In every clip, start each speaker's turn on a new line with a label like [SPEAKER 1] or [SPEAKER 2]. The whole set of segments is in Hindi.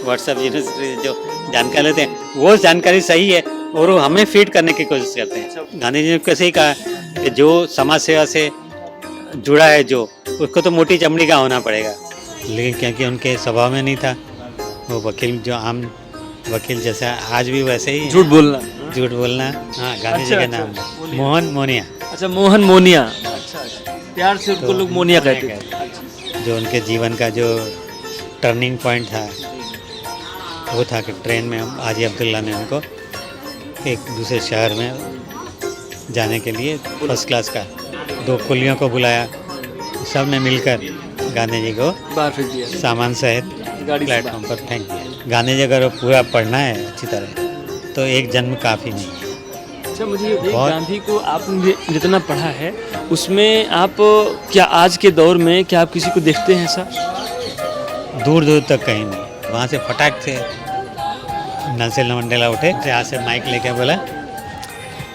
[SPEAKER 1] व्हाट्सएप यूनिवर्सिटी जो जानकारी लेते हैं वो जानकारी सही है और वो हमें फीड करने की कोशिश करते हैं। गांधी जी ने कैसे ही कहा कि जो समाज सेवा से जुड़ा है जो उसको तो मोटी चमड़ी का होना पड़ेगा, लेकिन क्योंकि उनके स्वभाव में नहीं था, वो वकील जो आम वकील जैसा आज भी वैसे ही
[SPEAKER 2] झूठ बोलना।
[SPEAKER 1] हाँ, गांधी जी का नाम मोहन मोनिया।
[SPEAKER 2] अच्छा, मोहन मोनिया। अच्छा, प्यार से उनको लोग मोनिया कहते थे।
[SPEAKER 1] जो उनके जीवन का जो टर्निंग पॉइंट था वो था कि ट्रेन में हाजी अब्दुल्ला ने उनको एक दूसरे शहर में जाने के लिए फर्स्ट क्लास का 2 कुलियों को बुलाया, सब ने मिलकर गांधी जी को
[SPEAKER 2] बाहर फेंक दिया,
[SPEAKER 1] सामान सहित
[SPEAKER 2] गाड़ी से
[SPEAKER 1] प्लेटफॉर्म पर फेंक दिया। गांधी जी अगर पूरा पढ़ना है अच्छी तरह तो एक जन्म काफ़ी नहीं है।
[SPEAKER 2] अच्छा, मुझे ये बताइए, गांधी को आपने जितना पढ़ा है उसमें आप क्या आज के दौर में क्या आप किसी को देखते हैं ऐसा?
[SPEAKER 1] दूर दूर तक कहीं नहीं। वहाँ से फटाक से नेल्सन मंडेला उठे, यहाँ से माइक लेके बोला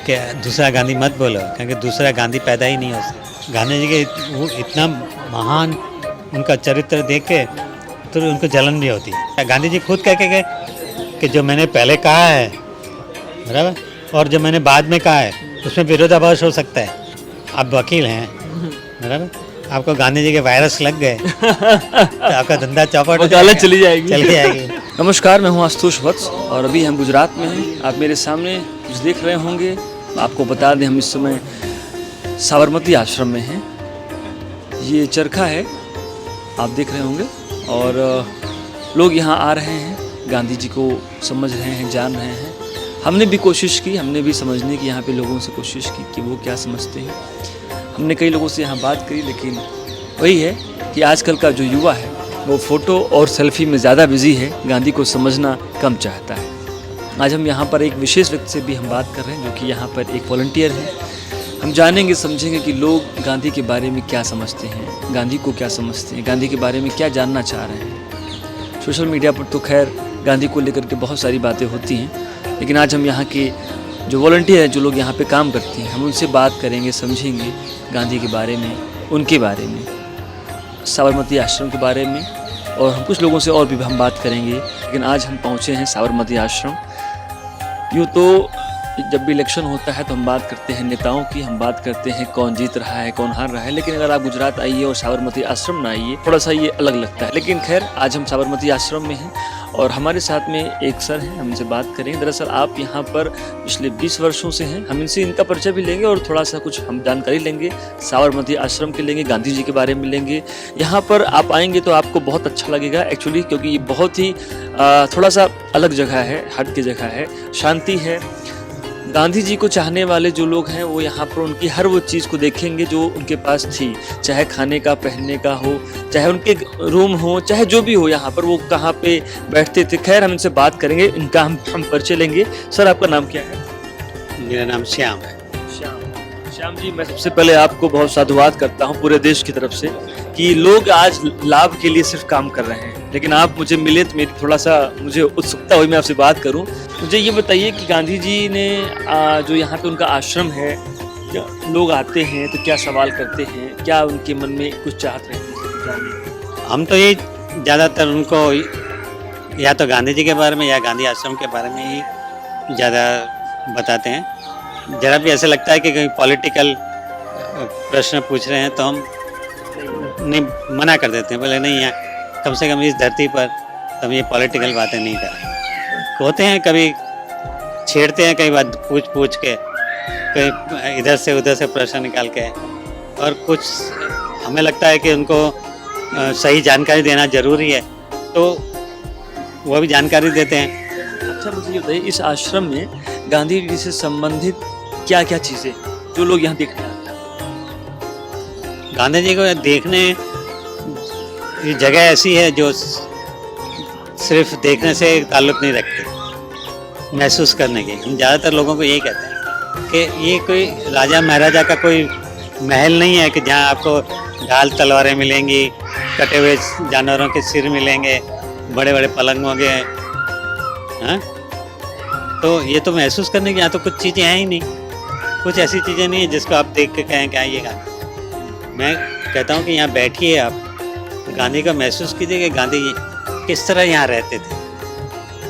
[SPEAKER 1] कि दूसरा गांधी मत बोलो, क्योंकि दूसरा गांधी पैदा ही नहीं हो सकता। गांधी जी के वो इतना महान उनका चरित्र देख के तो उनको जलन भी होती है। गांधी जी खुद कह के गए कि जो मैंने पहले कहा है बराबर और जो मैंने बाद में कहा है उसमें विरोधाभास हो सकता है। आप वकील हैं बराबर, आपको गांधी जी के वायरस लग गए तो आपका धंधा चौपट हो
[SPEAKER 2] वकालत चली
[SPEAKER 1] जाएगी।
[SPEAKER 2] नमस्कार, मैं हूं आशुतोष वत्स और अभी हम गुजरात में हैं। आप मेरे सामने कुछ देख रहे होंगे। आपको बता दें, हम इस समय साबरमती आश्रम में हैं। ये चरखा है, आप देख रहे होंगे, और लोग यहाँ आ रहे हैं, गांधी जी को समझ रहे हैं, जान रहे हैं। हमने भी कोशिश की, हमने भी समझने की यहाँ पे लोगों से कोशिश की कि वो क्या समझते हैं। हमने कई लोगों से यहाँ बात करी, लेकिन वही है कि आजकल का जो युवा है वो फ़ोटो और सेल्फी में ज़्यादा बिजी है, गांधी को समझना कम चाहता है। आज हम यहाँ पर एक विशेष व्यक्ति से भी हम बात कर रहे हैं, जो कि यहाँ पर एक वॉलंटियर है। हम जानेंगे, समझेंगे कि लोग गांधी के बारे में क्या समझते हैं, गांधी को क्या समझते हैं, गांधी के बारे में क्या जानना चाह रहे हैं। सोशल मीडिया पर तो खैर गांधी को लेकर के बहुत सारी बातें होती हैं, लेकिन आज हम यहाँ के जो वॉलंटियर हैं, जो लोग यहाँ पे काम करते हैं, हम उनसे बात करेंगे, समझेंगे गांधी के बारे में, उनके बारे में, साबरमती आश्रम के बारे में, और हम कुछ लोगों से और भी हम बात करेंगे। लेकिन आज हम पहुँचे हैं साबरमती आश्रम। यूँ तो जब भी इलेक्शन होता है तो हम बात करते हैं नेताओं की, हम बात करते हैं कौन जीत रहा है, कौन हार रहा है, लेकिन अगर आप गुजरात आइए और साबरमती आश्रम ना आइए, थोड़ा सा ये अलग लगता है। लेकिन खैर, आज हम साबरमती आश्रम में हैं और हमारे साथ में एक सर हैं, हम इनसे बात करेंगे। दरअसल आप यहाँ पर पिछले 20 वर्षों से हैं। हम इनसे इनका परिचय भी लेंगे और थोड़ा सा कुछ हम जानकारी लेंगे साबरमती आश्रम के, लेंगे गांधी जी के बारे में लेंगे। यहाँ पर आप आएंगे तो आपको बहुत अच्छा लगेगा एक्चुअली, क्योंकि ये बहुत ही थोड़ा सा अलग जगह है, हट की जगह है, शांति है। गांधी जी को चाहने वाले जो लोग हैं वो यहाँ पर उनकी हर वो चीज़ को देखेंगे जो उनके पास थी, चाहे खाने का, पहनने का हो, चाहे उनके रूम हो, चाहे जो भी हो, यहाँ पर वो कहाँ पे बैठते थे। खैर, हम इनसे बात करेंगे, इनका हम परिचय लेंगे। सर, आपका नाम क्या है?
[SPEAKER 1] मेरा नाम श्याम है।
[SPEAKER 2] श्याम जी, मैं सबसे पहले आपको बहुत साधुवाद करता हूँ पूरे देश की तरफ से कि लोग आज लाभ के लिए सिर्फ काम कर रहे हैं, लेकिन आप मुझे मिले तो मेरी थोड़ा सा मुझे उत्सुकता हुई, मैं आपसे बात करूं। मुझे ये बताइए कि गांधी जी ने जो यहाँ पे उनका आश्रम है, लोग आते हैं तो क्या सवाल करते हैं, क्या उनके मन में कुछ चाहत रहती है?
[SPEAKER 1] हम तो ये ज़्यादातर उनको या तो गांधी जी के बारे में या गांधी आश्रम के बारे में ही ज़्यादा बताते हैं। जरा भी ऐसा लगता है कि कहीं पॉलिटिकल प्रश्न पूछ रहे हैं तो हम नहीं मना कर देते हैं, बोले नहीं, यहाँ कम से कम इस धरती पर हम ये पॉलिटिकल बातें नहीं करें। होते हैं कभी छेड़ते हैं, कई बार पूछ के, कहीं इधर से उधर से प्रश्न निकाल के, और कुछ हमें लगता है कि उनको सही जानकारी देना ज़रूरी है तो वो भी जानकारी देते हैं।
[SPEAKER 2] अच्छा, मुझे ये बताइए, इस आश्रम में गांधी जी से संबंधित क्या क्या चीज़ें जो लोग यहाँ देखने आते हैं?
[SPEAKER 1] गांधी जी को देखने ये जगह ऐसी है जो सिर्फ देखने से ताल्लुक़ नहीं रखती, महसूस करने की। हम ज़्यादातर लोगों को यही कहते हैं कि ये कोई राजा महाराजा का कोई महल नहीं है कि जहाँ आपको ढाल तलवारें मिलेंगी, कटे हुए जानवरों के सिर मिलेंगे, बड़े बड़े पलंग होंगे। हाँ, तो ये तो महसूस करने की यहाँ तो कुछ चीज़ें हैं ही नहीं, कुछ ऐसी चीज़ें नहीं है जिसको आप देख के कहें कि आइएगा। मैं कहता हूँ कि यहाँ बैठिए, आप गांधी का महसूस कीजिए कि गांधी किस तरह यहाँ रहते थे,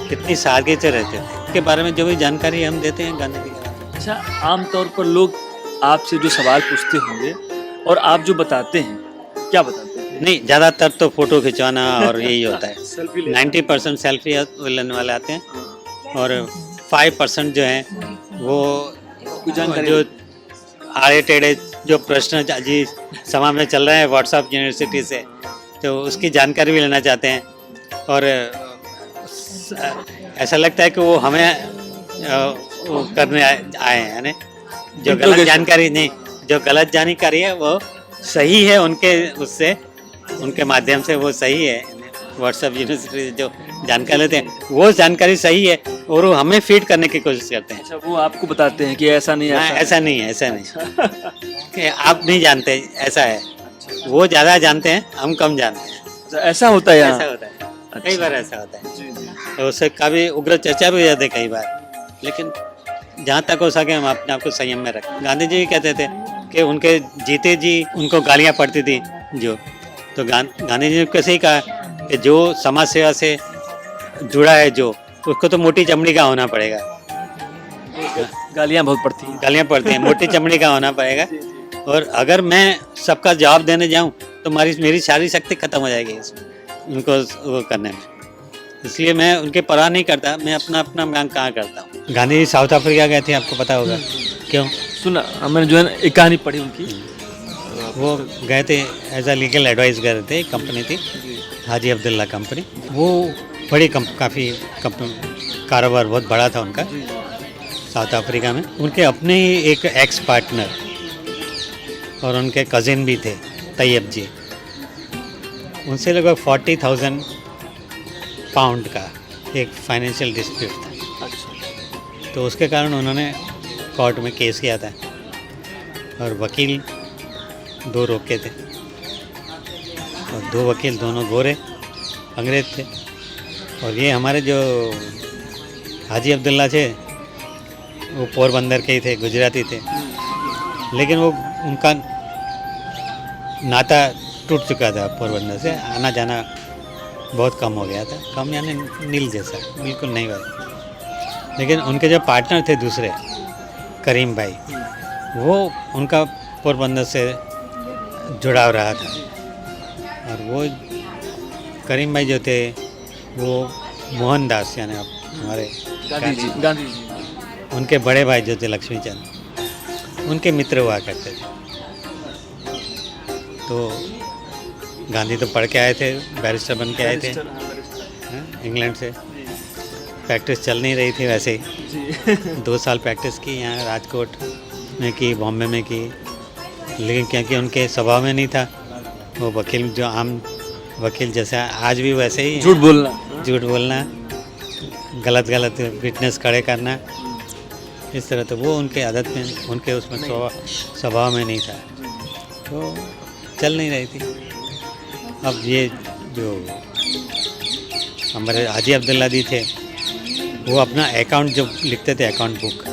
[SPEAKER 1] कितनी सादगी से रहते थे, इसके बारे में जो भी जानकारी हम देते हैं गांधी जी के बारे में।
[SPEAKER 2] अच्छा, आमतौर पर लोग आपसे जो सवाल पूछते होंगे और आप जो बताते हैं, क्या बताते हैं?
[SPEAKER 1] नहीं, ज़्यादातर तो फोटो खिंचवाना और यही होता है।
[SPEAKER 2] सेल्फी ले
[SPEAKER 1] 90% सेल्फी लेने वाले आते हैं और 5% जो हैं वो
[SPEAKER 2] कोई जानकारी
[SPEAKER 1] जो आड़े टेढ़े जो प्रश्न जी समाज में चल रहे हैं व्हाट्सएप यूनिवर्सिटी से, तो उसकी जानकारी भी लेना चाहते हैं। और ऐसा लगता है कि वो हमें वो करने आए हैं, यानी जो गलत
[SPEAKER 2] Interrogation.
[SPEAKER 1] जानकारी नहीं, जो गलत जानकारी है वो सही है, उनके उससे उनके माध्यम से वो सही है। व्हाट्सएप यूनिवर्सिटी से जो जानकारी लेते हैं वो जानकारी सही है और वो हमें फीड करने की कोशिश करते हैं।
[SPEAKER 2] अच्छा, वो आपको बताते हैं कि ऐसा नहीं,
[SPEAKER 1] हाँ, ऐसा नहीं है, ऐसा नहीं कि आप नहीं जानते, ऐसा है। वो ज़्यादा जानते हैं, हम कम जानते हैं,
[SPEAKER 2] अच्छा, ऐसा होता है यहाँ?
[SPEAKER 1] ऐसा होता है।
[SPEAKER 2] अच्छा।
[SPEAKER 1] कई बार ऐसा होता है,
[SPEAKER 2] जी, जी।
[SPEAKER 1] तो उससे काफ़ी उग्र चर्चा भी हो जाती है कई बार, लेकिन जहाँ तक हो सके हम अपने आप को संयम में रखें। गांधी जी कहते थे कि उनके जीते जी उनको गालियाँ पड़ती थी जो, तो गांधी जी ने कैसे ही कहा कि जो समाज सेवा से जुड़ा है जो, उसको तो मोटी चमड़ी का होना पड़ेगा।
[SPEAKER 2] गालियाँ बहुत पड़ती हैं।
[SPEAKER 1] गालियाँ पड़ती हैं, मोटी चमड़ी का होना पड़ेगा। और अगर मैं सबका जवाब देने जाऊं तो मेरी सारी शक्ति खत्म हो जाएगी इसमें, उनको वो करने में। इसलिए मैं उनके परवाह नहीं करता, मैं अपना काम कहाँ करता हूँ। गांधी जी साउथ अफ्रीका गए थे, आपको पता होगा। क्यों?
[SPEAKER 2] सुना, मैंने जो है ना एक कहानी पढ़ी उनकी।
[SPEAKER 1] वो गए थे एज अ लीगल एडवाइस गए थे, एक कंपनी थी हाजी अब्दुल्ला कंपनी। वो बड़ी काफ़ी कारोबार बहुत बड़ा था उनका साउथ अफ्रीका में। उनके अपने ही एक एक्स पार्टनर और उनके कज़िन भी थे, तैयब जी, उनसे लगभग 40,000 पाउंड का एक फाइनेंशियल डिस्प्यूट था।
[SPEAKER 2] अच्छा।
[SPEAKER 1] तो उसके कारण उन्होंने कोर्ट में केस किया था और वकील 2 रोके थे, और 2 वकील दोनों गोरे अंग्रेज थे। और ये हमारे जो हाजी अब्दुल्ला थे वो पोरबंदर के ही थे, गुजराती थे, लेकिन वो उनका नाता टूट चुका था पोरबंदर से, आना जाना बहुत कम हो गया था, कम यानी नील जैसा, बिल्कुल नहीं हुआ। लेकिन उनके जो पार्टनर थे दूसरे, करीम भाई, वो उनका पोरबंदर से जुड़ाव रहा था। और वो करीम भाई जो थे वो मोहनदास, यानी हमारे
[SPEAKER 2] गांधी जी
[SPEAKER 1] उनके बड़े भाई जो थे लक्ष्मीचंद, उनके मित्र हुआ करते थे। तो गांधी तो पढ़ के आए थे, बैरिस्टर बन के आए थे इंग्लैंड से। प्रैक्टिस चल नहीं रही थी वैसे ही 2 साल प्रैक्टिस की, यहाँ राजकोट में की, बॉम्बे में की, लेकिन क्योंकि उनके स्वभाव में नहीं था वो वकील, जो आम वकील जैसा आज भी वैसे ही
[SPEAKER 2] झूठ बोलना,
[SPEAKER 1] गलत विटनेस खड़े करना, इस तरह। तो वो उनके आदत में, उनके उसमें स्वभाव में नहीं था, तो चल नहीं रही थी। अब ये जो हमारे हाजी अब्दुल्ला जी थे, वो अपना अकाउंट जो लिखते थे, अकाउंट बुक,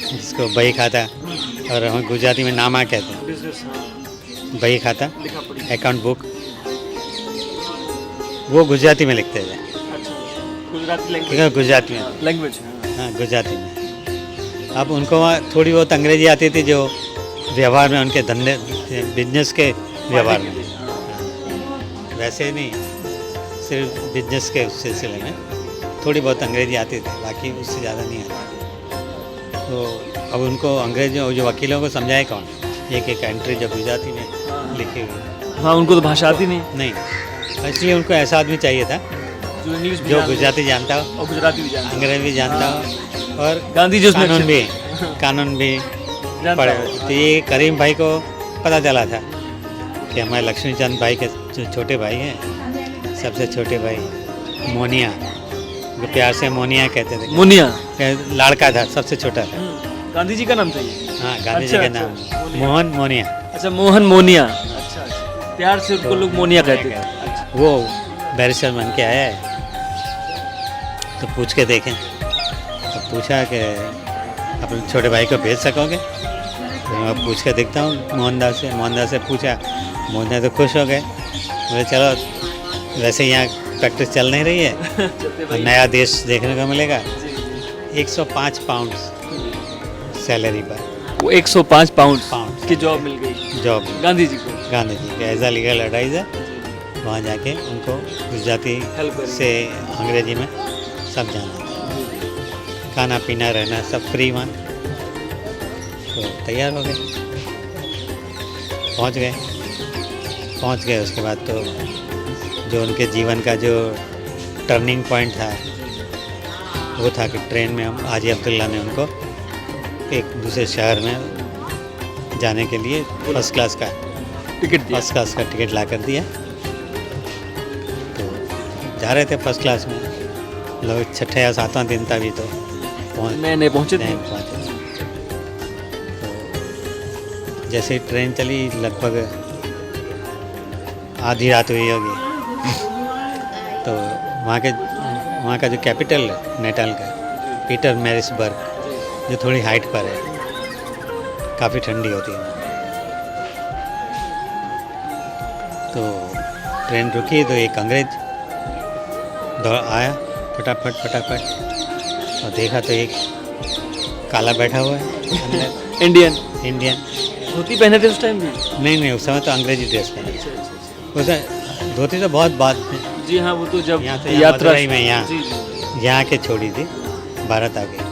[SPEAKER 1] जिसको बही खाता, और हम गुजराती में नामा कहते हैं, बही खाता, अकाउंट बुक, वो गुजराती में लिखते थे। गुजराती में
[SPEAKER 2] लैंग्वेज,
[SPEAKER 1] हाँ, गुजराती में। अब उनको वहाँ थोड़ी बहुत अंग्रेजी आती थी, जो व्यवहार में, उनके धंधे बिजनेस के व्यवहार में, वैसे नहीं, सिर्फ बिजनेस के उस सिलसिले में थोड़ी बहुत अंग्रेजी आती थी, बाकी उससे ज़्यादा नहीं आती। तो अब उनको अंग्रेजों जो वकीलों को समझाए कौन, एक एंट्री जो गुजराती में लिखी हुई।
[SPEAKER 2] हाँ, उनको तो भाषा आती नहीं,
[SPEAKER 1] इसलिए उनको ऐसा आदमी चाहिए था
[SPEAKER 2] जो इंग्लिश
[SPEAKER 1] जो गुजराती जानता हो
[SPEAKER 2] और गुजराती भी जानता
[SPEAKER 1] अंग्रेजी भी जानता हो और
[SPEAKER 2] गांधी जी
[SPEAKER 1] कानून भी पढ़े। तो ये करीम भाई को पता चला था कि हमारे लक्ष्मीचंद भाई के जो छोटे भाई हैं, सबसे छोटे भाई मोनिया, जो प्यार से मोनिया कहते थे,
[SPEAKER 2] मोनिया
[SPEAKER 1] लड़का था, सबसे छोटा था।
[SPEAKER 2] गांधी जी का नाम था ये?
[SPEAKER 1] हाँ, गांधी जी का नाम मोहन मोनिया।
[SPEAKER 2] अच्छा, मोहन मोनिया। अच्छा, प्यार से उनको लोग मोनिया कहते थे।
[SPEAKER 1] वो बैरिस्टर बन के आया है, तो पूछ के देखें। तो पूछा कि अपने छोटे भाई को भेज सकोगे? तो मैं पूछ के देखता हूँ मोहनदास से। मोहनदास से पूछा, मोहनदास तो खुश हो गए, बोले चलो, वैसे यहाँ प्रैक्टिस चल नहीं रही है।
[SPEAKER 2] चलते
[SPEAKER 1] और
[SPEAKER 2] भाई।
[SPEAKER 1] नया देश देखने को मिलेगा।
[SPEAKER 2] जी, जी।
[SPEAKER 1] 105 पाउंड सैलरी पर
[SPEAKER 2] वो 105 पाउंड
[SPEAKER 1] पाउंड
[SPEAKER 2] की जॉब मिल गई
[SPEAKER 1] जॉब
[SPEAKER 2] गांधी जी को।
[SPEAKER 1] गांधी जी के एज अ लीगल एडवाइज़र वहाँ जाके उनको गुजराती
[SPEAKER 2] हेल्प करेंगे।
[SPEAKER 1] से अंग्रेजी में सब जाना, खाना पीना रहना सब फ्री वहाँ। तो तैयार हो गए, पहुँच गए। उसके बाद तो जो उनके जीवन का जो टर्निंग पॉइंट था वो था कि ट्रेन में हम हाजी अब्दुल्ला ने उनको एक दूसरे शहर में जाने के लिए फर्स्ट क्लास का टिकट ला कर दिया। तो जा रहे थे फर्स्ट क्लास में, लोग 6ठा या 7वां दिन था भी, तो
[SPEAKER 2] नए पहुंचे थे।
[SPEAKER 1] नहीं पहुँचे। तो जैसे ही ट्रेन चली लगभग आधी रात हुई होगी, तो वहाँ का जो कैपिटल है नेपाल का पीटर मैरिट्सबर्ग, जो थोड़ी हाइट पर है, काफ़ी ठंडी होती है। तो ट्रेन रुकी तो एक अंग्रेज आया फटाफट और देखा तो एक काला बैठा हुआ है अंदर। इंडियन
[SPEAKER 2] धोती पहने थे उस टाइम भी।
[SPEAKER 1] नहीं, उस समय तो अंग्रेजी ड्रेस पहने। उसे धोती तो बहुत बाद में,
[SPEAKER 2] जी हाँ, वो तो जब
[SPEAKER 1] यहाँ से
[SPEAKER 2] यात्रा
[SPEAKER 1] मदुरई में यहाँ
[SPEAKER 2] जी, जी।
[SPEAKER 1] यहाँ के छोड़ी थी, भारत आ गई।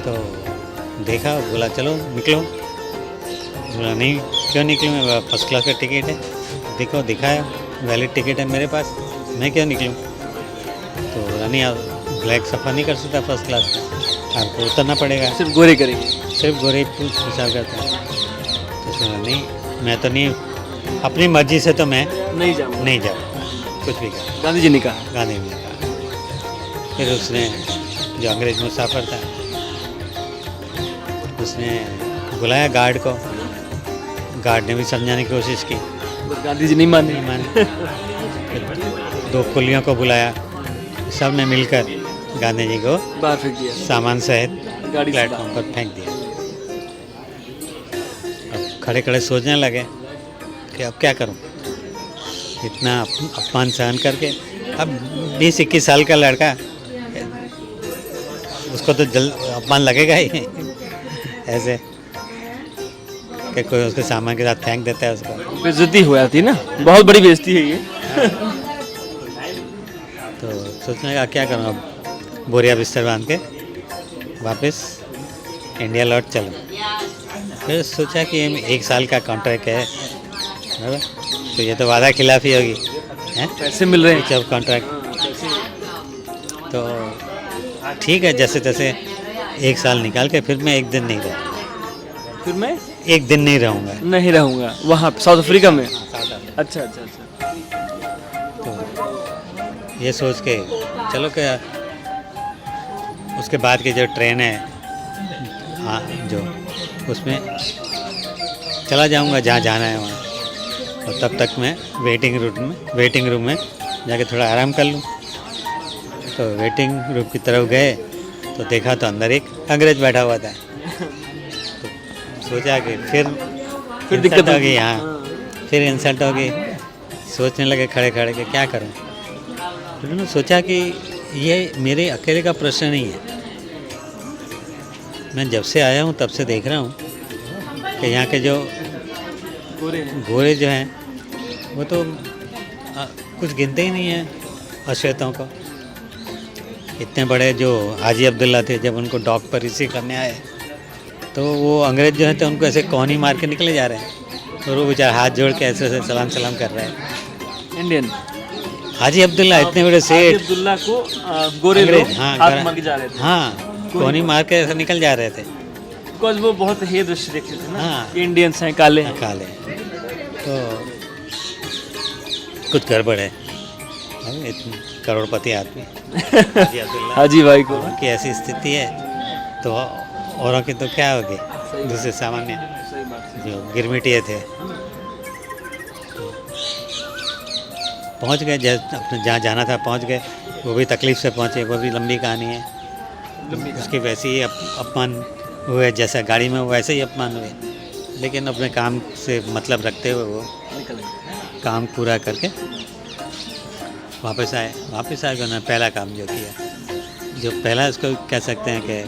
[SPEAKER 1] तो देखा, बोला चलो निकलो। बोला नहीं, क्यों निकलूँ, मैं फर्स्ट क्लास का टिकट है, देखो दिखाया वैलिड टिकट है मेरे पास, मैं क्यों निकलूँ। तो बोला नहीं, आप ब्लैक सफ़र नहीं कर सकता फर्स्ट क्लास का, आपको उतरना पड़ेगा,
[SPEAKER 2] सिर्फ गोरे करेंगे।
[SPEAKER 1] सिर्फ गोरे प्रचार करता है। तो उसने बोला नहीं, मैं तो नहीं, अपनी मर्जी से तो मैं
[SPEAKER 2] नहीं जाऊँगा।
[SPEAKER 1] नहीं जाऊँ, कुछ भी कर।
[SPEAKER 2] गांधी जी ने कहा।
[SPEAKER 1] गांधी ने कहा। फिर उसने जो अंग्रेज मुसाफिर था उसने बुलाया गार्ड को, गार्ड ने भी समझाने की कोशिश की,
[SPEAKER 2] पर गांधी जी नहीं माने।
[SPEAKER 1] नहीं माने। फिर 2 कुलियों को बुलाया, सब ने मिलकर गांधी जी को
[SPEAKER 2] बाहर फेंक दिया
[SPEAKER 1] सामान सहित
[SPEAKER 2] गाड़ी से
[SPEAKER 1] प्लेटफॉर्म पर फेंक दिया। अब खड़े खड़े सोचने लगे कि अब क्या करूं, इतना अपमान सहन करके। अब 20-21 साल का लड़का, उसको तो अपमान लगेगा ही ऐसे कि कोई उसके सामान के साथ फेंक देता है उसको।
[SPEAKER 2] बेइज्जती हो जाती ना, बहुत बड़ी बेइज्जती है ये।
[SPEAKER 1] तो सोचने लगा क्या करूं, अब बोरिया बिस्तर बांध के वापस इंडिया लौट चलूं। फिर सोचा कि 1 साल का कॉन्ट्रैक्ट है, बराबर, तो ये तो वादा खिलाफी होगी, हैं,
[SPEAKER 2] पैसे मिल रहे हैं।
[SPEAKER 1] जब कॉन्ट्रैक्ट। तो ठीक है, जैसे तैसे 1 साल निकाल के फिर मैं 1 दिन नहीं रहूँगा,
[SPEAKER 2] फिर मैं
[SPEAKER 1] 1 दिन नहीं रहूँगा।
[SPEAKER 2] नहीं रहूँगा वहाँ साउथ अफ्रीका में। अच्छा।
[SPEAKER 1] तो ये सोच के चलो क्या, उसके बाद की जो ट्रेन है जो उसमें चला जाऊँगा जहाँ जाना है वहाँ, और तब तक मैं वेटिंग रूम में जाके थोड़ा आराम कर लूँ। तो वेटिंग रूम की तरफ गए तो देखा तो अंदर एक अंग्रेज बैठा हुआ था। तो सोचा कि फिर
[SPEAKER 2] दिक्कत
[SPEAKER 1] हो गई, हाँ, फिर इंसल्ट हो गई। सोचने लगे खड़े खड़े कि क्या करूं। फिर मैंने सोचा कि ये मेरे अकेले का प्रश्न नहीं है, मैं जब से आया हूँ तब से देख रहा हूँ कि यहाँ के जो गोरे जो हैं वो तो कुछ गिनते ही नहीं हैं अश्वेतों को। इतने बड़े जो हाजी अब्दुल्ला थे, जब उनको डॉक पर रिसीव करने आए तो वो अंग्रेज जो हैं तो उनको ऐसे कौन ही मार के निकले जा रहे हैं, और वो बेचारा हाथ जोड़ के ऐसे ऐसे सलाम कर रहे हैं।
[SPEAKER 2] इंडियन
[SPEAKER 1] हाजी अब्दुल्ला इतने बड़े सेठ,
[SPEAKER 2] अब्दुल्ला को गोरे लोग
[SPEAKER 1] अंग्रेज, हाँ,
[SPEAKER 2] हाथ मार के जा रहे थे।
[SPEAKER 1] हाँ, कौन ही मार के ऐसे निकल जा रहे थे।
[SPEAKER 2] बिकॉज वो बहुत हे दृश्य देखते थे ना,
[SPEAKER 1] हाँ।
[SPEAKER 2] कि इंडियंस हैं, काले हैं।
[SPEAKER 1] काले, तो कुछ गड़बड़ है। इतने करोड़पति आदमी हाजी अब्दुल्ला,
[SPEAKER 2] हाजी भाई को
[SPEAKER 1] उनकी ऐसी स्थिति है तो औरों की तो क्या होगी, दूसरे सामान्य
[SPEAKER 2] सही बात है।
[SPEAKER 1] जो गिरमिटिए थे। पहुंच गए, अपने जहाँ जाना था पहुंच गए, वो भी तकलीफ़ से पहुंचे, वो भी लंबी कहानी है। उसकी वैसे ही अपमान हुए, जैसा गाड़ी में वैसे ही अपमान हुए, लेकिन अपने काम से मतलब रखते हुए वो
[SPEAKER 2] निकल गए।
[SPEAKER 1] काम पूरा करके वापस आए उन्होंने पहला काम जो किया, जो पहला इसको कह सकते हैं कि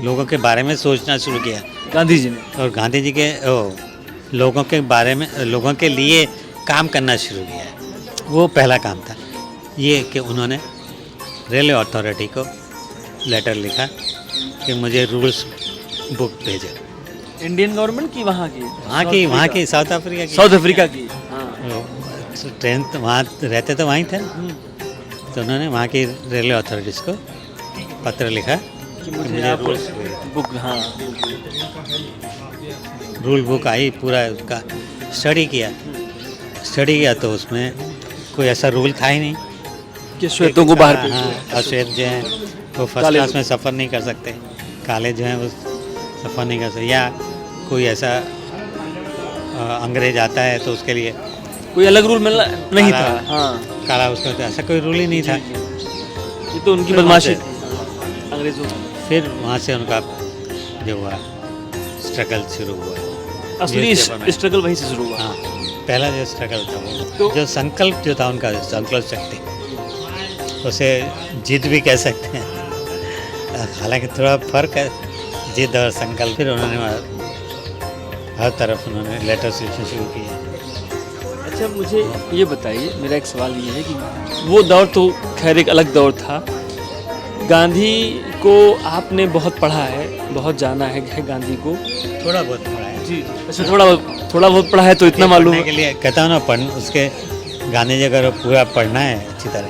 [SPEAKER 1] लोगों के बारे में सोचना शुरू किया।
[SPEAKER 2] गांधी जी ने।
[SPEAKER 1] और गांधी जी के लोगों के बारे में, लोगों के लिए काम करना शुरू किया है, वो पहला काम था। ये कि उन्होंने रेलवे अथॉरिटी को लेटर लिखा कि मुझे रूल्स बुक भेजो।
[SPEAKER 2] इंडियन गवर्नमेंट की वहाँ की
[SPEAKER 1] साउथ अफ्रीका की।
[SPEAKER 2] साउथ अफ्रीका की। हाँ।
[SPEAKER 1] ट्रेन तो वहाँ रहते तो वहीं थे, तो उन्होंने वहाँ की रेलवे अथॉरिटीज़ को पत्र लिखा
[SPEAKER 2] कि मुझे आप
[SPEAKER 1] रूल्स
[SPEAKER 2] बुक। हाँ।
[SPEAKER 1] रूल बुक आई, पूरा उसका स्टडी किया तो उसमें कोई ऐसा रूल था ही नहीं
[SPEAKER 2] कि श्वेतों को बाहर भेजो।
[SPEAKER 1] हाँ, और श्वेत जो हैं वो फर्स्ट
[SPEAKER 2] काले
[SPEAKER 1] क्लास में सफ़र नहीं कर सकते, काले जो हैं वो सफ़र नहीं कर सकते, या कोई ऐसा अंग्रेज आता है तो उसके लिए
[SPEAKER 2] कोई अलग रूल मिलना नहीं था।
[SPEAKER 1] काला-
[SPEAKER 2] हाँ।
[SPEAKER 1] काला, उसका तो ऐसा कोई रूल ही नहीं था।
[SPEAKER 2] ये तो उनकी बदमाशी थी अंग्रेजों की।
[SPEAKER 1] फिर वहाँ से उनका जो हुआ स्ट्रगल शुरू हुआ।
[SPEAKER 2] असली
[SPEAKER 1] न्यूज़पेपर में।
[SPEAKER 2] स्ट्रगल वहीं से शुरू हुआ।
[SPEAKER 1] हाँ, पहला जो स्ट्रगल था वो
[SPEAKER 2] तो-
[SPEAKER 1] जो संकल्प जो था उनका, संकल्प शक्ति, उसे जिद भी कह सकते हैं, हालांकि थोड़ा फर्क है जिद और संकल्प। फिर उन्होंने हर तरफ उन्होंने लेटर्स लिखने शुरू किए।
[SPEAKER 2] अच्छा, मुझे ये बताइए, मेरा एक सवाल ये है कि वो दौर तो खैर एक अलग दौर था। गांधी को आपने बहुत पढ़ा है, बहुत जाना है गांधी को।
[SPEAKER 1] थोड़ा बहुत पढ़ा है
[SPEAKER 2] जी। अच्छा, थोड़ा बहुत पढ़ा है तो इतना मालूम
[SPEAKER 1] पढ़ने के लिए कहता हूँ ना, उसके गांधी जी अगर पूरा पढ़ना है अच्छी तरह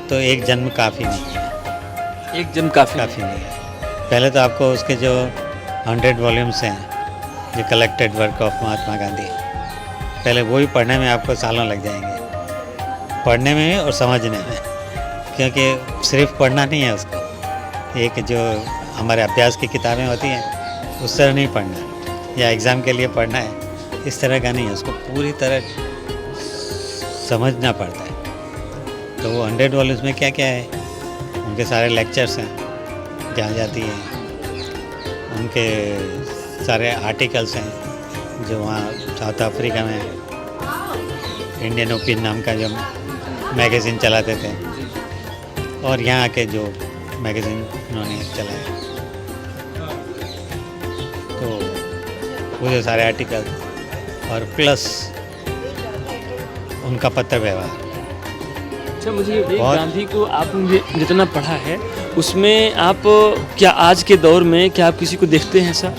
[SPEAKER 1] तो एक जन्म काफ़ी नहीं है।
[SPEAKER 2] एक जन्म काफ़ी
[SPEAKER 1] नहीं है। पहले तो आपको उसके जो 100 वॉल्यूम्स हैं, जो collected work of Mahatma Gandhi, पहले वो ही पढ़ने में आपको सालों लग जाएंगे, पढ़ने में और समझने में, क्योंकि सिर्फ पढ़ना नहीं है उसको, एक जो हमारे अभ्यास की किताबें होती हैं उस तरह नहीं पढ़ना, या एग्ज़ाम के लिए पढ़ना है इस तरह का नहीं है, उसको पूरी तरह समझना पड़ता है। तो वो 100 वॉल्यूम्स में क्या क्या है, उनके सारे लेक्चर्स हैं जहाँ जाती हैं, उनके सारे आर्टिकल्स हैं जो वहाँ साउथ अफ्रीका में इंडियन ओपिनियन नाम का जो मैगज़ीन चलाते थे, और यहाँ के जो मैगज़ीन उन्होंने चलाए, तो वो जो सारे आर्टिकल और प्लस उनका पत्र व्यवहार।
[SPEAKER 2] अच्छा, मुझे ये
[SPEAKER 1] बहुत-
[SPEAKER 2] गांधी को आपने जितना पढ़ा है उसमें आप क्या आज के दौर में क्या आप किसी को देखते हैं ऐसा?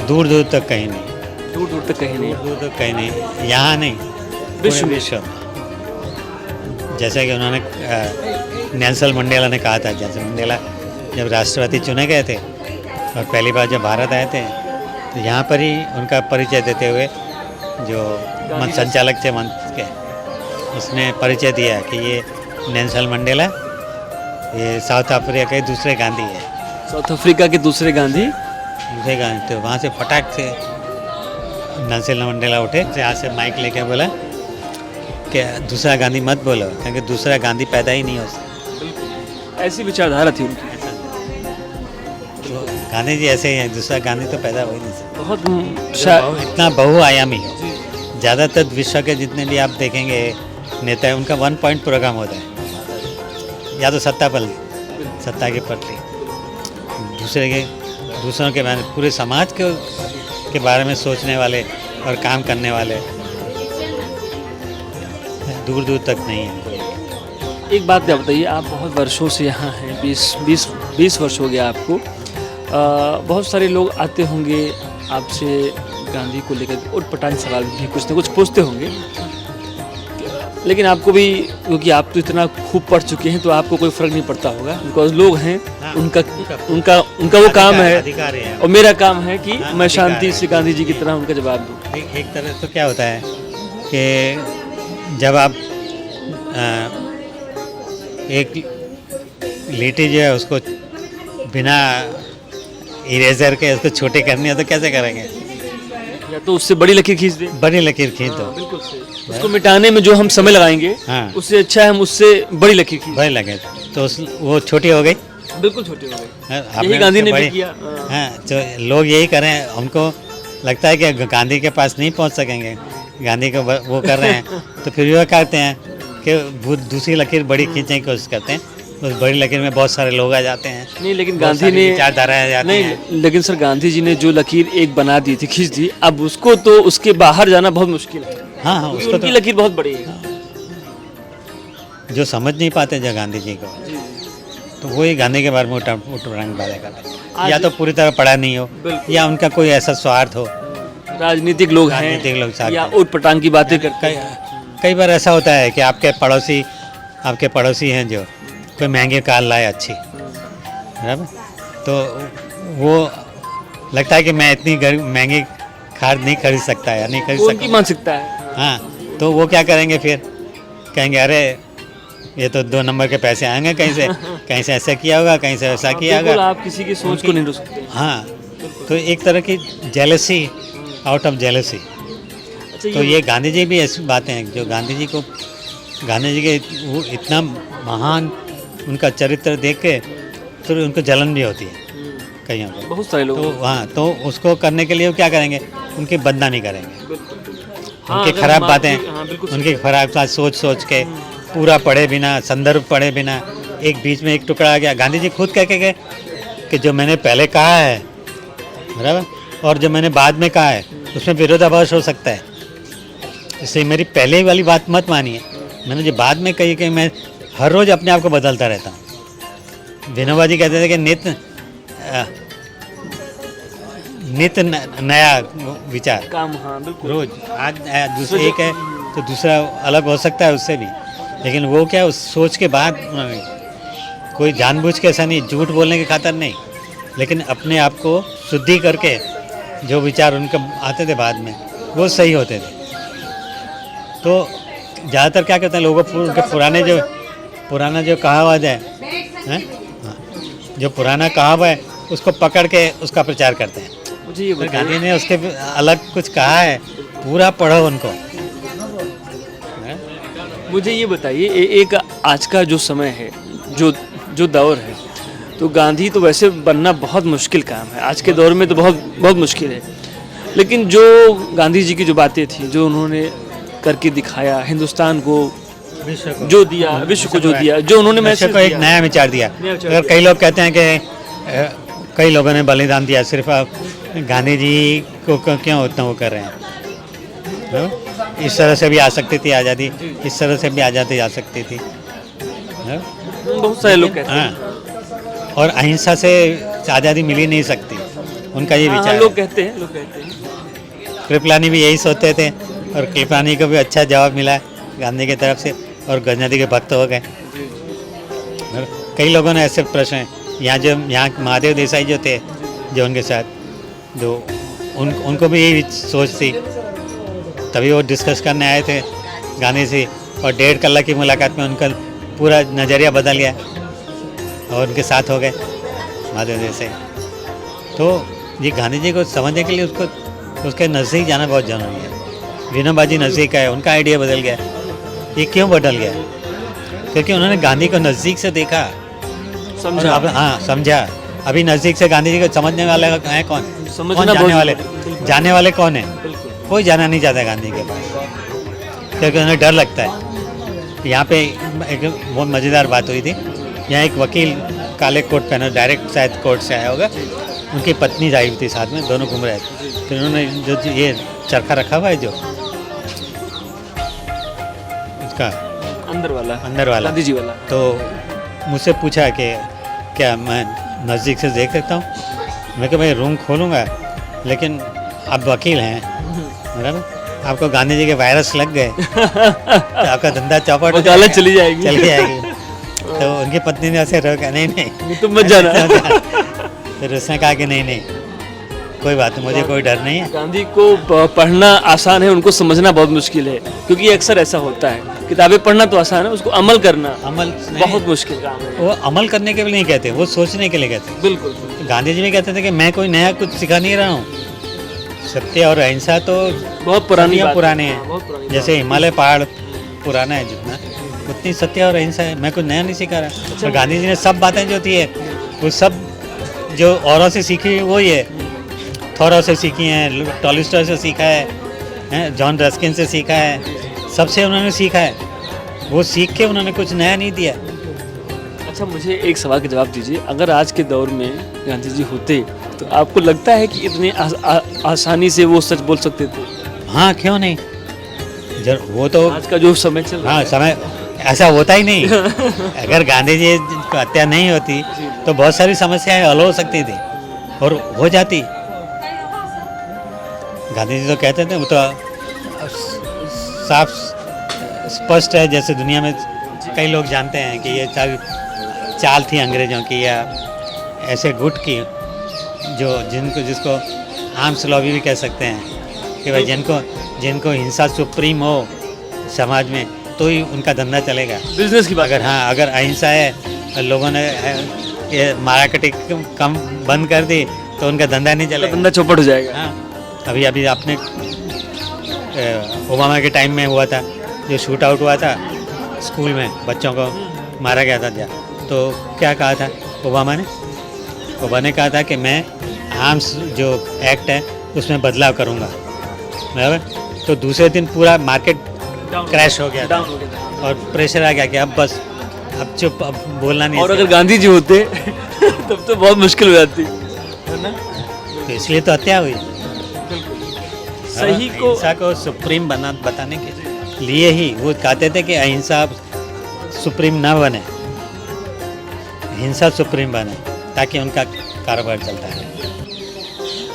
[SPEAKER 1] दूर दूर तक कहीं नहीं,
[SPEAKER 2] दूर दूर तक कहीं नहीं।
[SPEAKER 1] दूर तक कहीं नहीं, यहाँ नहीं,
[SPEAKER 2] विश्व में।
[SPEAKER 1] विश्व में। जैसे कि उन्होंने नेल्सन मंडेला ने कहा था, नेल्सन मंडेला जब राष्ट्रपति चुने गए थे और पहली बार जब भारत आए थे, तो यहाँ पर ही उनका परिचय देते हुए जो मंच संचालक थे मंच के, उसने परिचय दिया कि ये नेल्सन मंडेला, ये साउथ अफ्रीका के दूसरे गांधी है।
[SPEAKER 2] साउथ अफ्रीका के दूसरे गांधी।
[SPEAKER 1] तो वहाँ से फटाक से नेल्सन मंडेला उठे, यहाँ से माइक लेके बोला कि दूसरा गांधी मत बोलो, क्योंकि दूसरा गांधी पैदा ही नहीं हो सकता।
[SPEAKER 2] ऐसी विचारधारा थी उनकी।
[SPEAKER 1] तो गांधी जी ऐसे ही हैं, दूसरा गांधी तो पैदा हो ही नहीं सकता।
[SPEAKER 2] बहुत
[SPEAKER 1] इतना बहुआयामी है, ज़्यादातर विश्व के जितने भी आप देखेंगे नेता है, उनका 1 पॉइंट प्रोग्राम होता है, या तो सत्ता की पटरी, दूसरों के बारे में, पूरे समाज के बारे में सोचने वाले और काम करने वाले दूर दूर तक नहीं है।
[SPEAKER 2] एक बात क्या बताइए, आप बहुत वर्षों से यहाँ हैं, 20 वर्ष हो गया आपको। बहुत सारे लोग आते होंगे आपसे गांधी को लेकर उटपटांग सवाल भी कुछ ना कुछ पूछते होंगे, लेकिन आपको भी, क्योंकि आप तो इतना खूब पढ़ चुके हैं तो आपको कोई फ़र्क नहीं पड़ता होगा, बिकॉज लोग हैं,
[SPEAKER 1] हाँ,
[SPEAKER 2] उनका वो काम है,
[SPEAKER 1] अधिकार है।
[SPEAKER 2] और मेरा काम है कि
[SPEAKER 1] हाँ,
[SPEAKER 2] मैं शांति
[SPEAKER 1] अधिकार
[SPEAKER 2] से
[SPEAKER 1] है।
[SPEAKER 2] गांधी जी की तरह उनका जवाब दूँ।
[SPEAKER 1] एक तरह तो क्या होता है कि जब आप एक लीटी जो है उसको बिना इरेजर के उसको छोटे करनी है तो कैसे करेंगे?
[SPEAKER 2] या तो उससे बड़ी लकीर खींच दें।
[SPEAKER 1] बड़ी लकीर खींच दो,
[SPEAKER 2] बिल्कुल सही। उसको मिटाने में जो हम समय लगाएंगे,
[SPEAKER 1] हाँ,
[SPEAKER 2] उससे अच्छा है हम उससे बड़ी लकीर खींच।
[SPEAKER 1] बड़ी लगे तो वो छोटी हो गई।
[SPEAKER 2] बिल्कुल छोटे हो गए।
[SPEAKER 1] हाँ,
[SPEAKER 2] यही
[SPEAKER 1] आपने
[SPEAKER 2] गांधी ने
[SPEAKER 1] उससे
[SPEAKER 2] भी
[SPEAKER 1] बड़ी-
[SPEAKER 2] किया।
[SPEAKER 1] हाँ, तो लोग यही करें, उनको लगता है कि गांधी के पास नहीं पहुंच सकेंगे, गांधी को वो कर रहे हैं, तो फिर वह कहते हैं कि वो दूसरी लकीर बड़ी खींचने की कोशिश करते हैं। उस बड़ी लकीर में बहुत सारे लोग आ जाते हैं,
[SPEAKER 2] नहीं लेकिन
[SPEAKER 1] बहुत
[SPEAKER 2] गांधी
[SPEAKER 1] सारी
[SPEAKER 2] ने
[SPEAKER 1] विचारधाराएं आ जाती
[SPEAKER 2] नहीं
[SPEAKER 1] हैं।
[SPEAKER 2] लेकिन सर गांधी जी ने जो लकीर एक बना दी थी, खींच दी, अब उसको तो उसके बाहर जाना बहुत मुश्किल है,
[SPEAKER 1] हाँ हाँ,
[SPEAKER 2] क्योंकि
[SPEAKER 1] उसको
[SPEAKER 2] उनकी
[SPEAKER 1] तो
[SPEAKER 2] लकीर बहुत बड़ी है।
[SPEAKER 1] जो समझ नहीं पाते जो गांधी जी को, तो वही गांधी के बारे में उठ-पटांग बातें करते हैं। या तो पूरी तरह पढ़ा नहीं हो,
[SPEAKER 2] बिल्कुल।
[SPEAKER 1] या उनका कोई ऐसा स्वार्थ हो।
[SPEAKER 2] राजनीतिक लोग हैं
[SPEAKER 1] राजनीतिक लोग साथ
[SPEAKER 2] या
[SPEAKER 1] में।
[SPEAKER 2] उठ पटांग की बातें करते
[SPEAKER 1] कई
[SPEAKER 2] हैं।
[SPEAKER 1] कई बार ऐसा होता है कि आपके पड़ोसी हैं जो कोई महंगी कार लाए अच्छी, बराबर, तो वो लगता है कि मैं इतनी महंगी कार नहीं खरीद सकता या नहीं खरीद
[SPEAKER 2] वो उनकी
[SPEAKER 1] सकता।
[SPEAKER 2] मानसिकता है।
[SPEAKER 1] हाँ, तो वो क्या करेंगे फिर, कहेंगे अरे ये तो 2 नंबर के पैसे आएंगे कहीं से ऐसा किया होगा, कहीं से वैसा किया
[SPEAKER 2] बिल्कुल,
[SPEAKER 1] होगा।
[SPEAKER 2] आप किसी की सोच को नहीं रोक सकते।
[SPEAKER 1] हाँ, तो एक तरह की जेलसी, आउट ऑफ जेलसी।
[SPEAKER 2] अच्छा,
[SPEAKER 1] तो ये गांधी जी भी ऐसी बातें हैं जो गांधी जी के वो इतना महान उनका चरित्र देख के तो उनको जलन भी होती है कईयों को।
[SPEAKER 2] बहुत सारे लोग
[SPEAKER 1] तो हाँ, तो उसको करने के लिए वो क्या करेंगे, उनकी बदनामी करेंगे,
[SPEAKER 2] हाँ,
[SPEAKER 1] उनकी
[SPEAKER 2] अगर
[SPEAKER 1] खराब
[SPEAKER 2] हम
[SPEAKER 1] बातें,
[SPEAKER 2] आपकी- हाँ, बिल्कुल
[SPEAKER 1] उनकी खराब बात सोच के, पूरा पढ़े बिना, संदर्भ पढ़े बिना, एक बीच में एक टुकड़ा आ गया। गांधी जी खुद कह के गए कि जो मैंने पहले कहा है, बराबर, और जो मैंने बाद में कहा है उसमें विरोधाभास हो सकता है, इसलिए मेरी पहले वाली बात मत मानिए। मैंने जो बाद में कही कि मैं हर रोज़ अपने आप को बदलता रहता हूँ। विनोबा जी कहते थे कि नित्य नया विचार,
[SPEAKER 2] काम, हाँ बिल्कुल।
[SPEAKER 1] रोज आज दूसरा एक है तो दूसरा अलग हो सकता है उससे भी, लेकिन वो क्या उस सोच के बाद उन्होंने कोई जानबूझ के ऐसा नहीं, झूठ बोलने की खातिर नहीं, लेकिन अपने आप को शुद्धि करके जो विचार उनके आते थे बाद में वो सही होते थे। तो ज़्यादातर क्या कहते हैं लोगों उनके पुराना जो कहावत है, हाँ, जो पुराना कहावत है उसको पकड़ के उसका प्रचार करते हैं।
[SPEAKER 2] मुझे ये
[SPEAKER 1] पर
[SPEAKER 2] बताइए,
[SPEAKER 1] गांधी ने उसके अलग कुछ कहा है, पूरा पढ़ो उनको।
[SPEAKER 2] मुझे ये बताइए एक आज का जो समय है, जो दौर है, तो गांधी तो वैसे बनना बहुत मुश्किल काम है आज के दौर में, तो बहुत मुश्किल है। लेकिन जो गांधी जी की जो बातें थी, जो उन्होंने करके दिखाया, हिंदुस्तान को जो दिया, विश्व को जो दिया, जो उन्होंने
[SPEAKER 1] नशे
[SPEAKER 2] मैसेज
[SPEAKER 1] को एक
[SPEAKER 2] दिया,
[SPEAKER 1] नया विचार दिया।
[SPEAKER 2] नया विचार
[SPEAKER 1] अगर कई लोग कहते हैं कि कई लोगों ने बलिदान दिया, सिर्फ आप गांधी जी को क्यों उतना वो कर रहे हैं, हाँ? इस तरह से भी आ सकती थी आज़ादी, इस तरह से भी आज़ादी आ सकती थी, हाँ?
[SPEAKER 2] बहुत सारे लोग कहते हैं।
[SPEAKER 1] हाँ, और अहिंसा से आज़ादी मिल ही नहीं सकती, उनका ये
[SPEAKER 2] हाँ,
[SPEAKER 1] विचार
[SPEAKER 2] लोग
[SPEAKER 1] है।
[SPEAKER 2] कहते हैं।
[SPEAKER 1] कृपलानी भी यही सोचते थे, और कृपलानी को भी अच्छा जवाब मिला गांधी की तरफ से, और गांधी के भक्त हो गए। और कई लोगों ने ऐसे प्रश्न हैं, यहाँ महादेव देसाई जो थे, जो उनके साथ, जो उनको भी यही सोच थी, तभी वो डिस्कस करने आए थे गांधी से, और 1.5 कलाक की मुलाकात में उनका पूरा नज़रिया बदल गया और उनके साथ हो गए महादेव देसाई। तो ये गांधी जी को समझने के लिए उसके नज़दीक जाना बहुत जरूरी है। विनोबा जी नज़दीक है, उनका आइडिया बदल गया। ये क्यों बदल गया? क्योंकि उन्होंने गांधी को नज़दीक से देखा,
[SPEAKER 2] समझा,
[SPEAKER 1] हाँ समझा। अभी नज़दीक से गांधी जी को समझने वाले हैं कौन?
[SPEAKER 2] समझना
[SPEAKER 1] कौन
[SPEAKER 2] बहुत
[SPEAKER 1] जाने
[SPEAKER 2] जरूरी है।
[SPEAKER 1] जाने वाले कौन है?
[SPEAKER 2] बिल्कुल।
[SPEAKER 1] कोई जाना नहीं चाहता गांधी के पास, क्योंकि उन्हें डर लगता है। यहाँ पे एक बहुत मज़ेदार बात हुई थी। यहाँ एक वकील काले कोट पहना, डायरेक्ट शायद कोर्ट से आया होगा, उनकी पत्नी आई हुई थी साथ में, दोनों घूम रहे थे। तो उन्होंने जो ये चरखा रखा हुआ है, जो उसका
[SPEAKER 2] अंदर वाला
[SPEAKER 1] वाला,
[SPEAKER 2] गांधी जी वाला,
[SPEAKER 1] तो मुझसे पूछा कि क्या मैं नज़दीक से देख सकता हूँ? मैं कहा भाई रूम खोलूँगा, लेकिन आप वकील हैं, बराबर, आपको गांधी जी के वायरस लग गए तो आपका धंधा चौपट हो
[SPEAKER 2] वकालत
[SPEAKER 1] जाएगा,
[SPEAKER 2] चली जाएगी।
[SPEAKER 1] चली जाएगी। तो उनकी पत्नी ने ऐसे रोका, नहीं
[SPEAKER 2] तुम मत जाना।
[SPEAKER 1] फिर उसने कहा कि नहीं कोई बात नहीं, मुझे कोई डर नहीं है।
[SPEAKER 2] गांधी को पढ़ना आसान है, उनको समझना बहुत मुश्किल है, क्योंकि अक्सर ऐसा होता है। किताबें पढ़ना तो आसान है, उसको अमल करना
[SPEAKER 1] अमल
[SPEAKER 2] बहुत मुश्किल काम है।
[SPEAKER 1] वो अमल करने के लिए नहीं कहते, वो सोचने के लिए कहते।
[SPEAKER 2] बिल्कुल।
[SPEAKER 1] गांधी जी भी कहते थे कि मैं कोई नया कुछ सिखा नहीं रहा हूँ, सत्य और अहिंसा तो
[SPEAKER 2] बहुत पुरानी
[SPEAKER 1] सदियों
[SPEAKER 2] बात
[SPEAKER 1] पुराने
[SPEAKER 2] है।
[SPEAKER 1] हैं।
[SPEAKER 2] बहुत पुरानी
[SPEAKER 1] जैसे हिमालय पहाड़ पुराना है जितना, उतनी सत्य और अहिंसा है। मैं कुछ नया नहीं सिखा रहा। और गांधी जी ने सब बातें जो थी है, वो सब जो औरों से सीखी वो ही है। थोरो से सीखी हैं, टॉलिस्टॉय से सीखा है, हैं, जॉन रस्किन से सीखा है, सबसे उन्होंने सीखा है। वो सीख के उन्होंने कुछ नया नहीं दिया।
[SPEAKER 2] अच्छा, मुझे एक सवाल का जवाब दीजिए, अगर आज के दौर में गांधी जी होते तो आपको लगता है कि इतने आसानी से वो सच बोल सकते थे?
[SPEAKER 1] हाँ, क्यों नहीं। वो तो
[SPEAKER 2] आज का जो समय चल रहा
[SPEAKER 1] हाँ,
[SPEAKER 2] है,
[SPEAKER 1] समय ऐसा होता ही नहीं। अगर गांधी जी की हत्या नहीं होती तो बहुत सारी समस्याएं हल हो सकती थी और हो जाती। गांधी जी तो कहते थे, वो तो साफ स्पष्ट है, जैसे दुनिया में कई लोग जानते हैं कि ये चाल थी अंग्रेजों की या ऐसे गुट की, जो जिसको आर्म्स लॉबी भी कह सकते हैं, कि भाई जिनको हिंसा सुप्रीम हो समाज में तो ही उनका धंधा चलेगा।
[SPEAKER 2] बिजनेस की बात
[SPEAKER 1] अगर अहिंसा है, लोगों ने ये माराकटी कम बंद कर दी तो उनका धंधा नहीं चलेगा,
[SPEAKER 2] धंधा चौपट हो जाएगा।
[SPEAKER 1] हाँ, अभी आपने ओबामा के टाइम में हुआ था, जो शूट आउट हुआ था स्कूल में, बच्चों को मारा गया था तो क्या कहा था ओबामा ने कहा था कि मैं आर्म्स जो एक्ट है उसमें बदलाव करूँगा, बराबर। तो दूसरे दिन पूरा मार्केट क्रैश हो गया था और प्रेशर आ गया कि अब बस, अब चुप, अब बोलना नहीं।
[SPEAKER 2] और अगर गांधी जी होते तब तो बहुत मुश्किल हो जाती है ना,
[SPEAKER 1] तो इसलिए तो हत्या हुई।
[SPEAKER 2] सही को
[SPEAKER 1] अहिंसा को सुप्रीम बताने के लिए ही वो कहते थे कि अहिंसा सुप्रीम ना बने, हिंसा सुप्रीम बने, ताकि उनका कारोबार चलता है।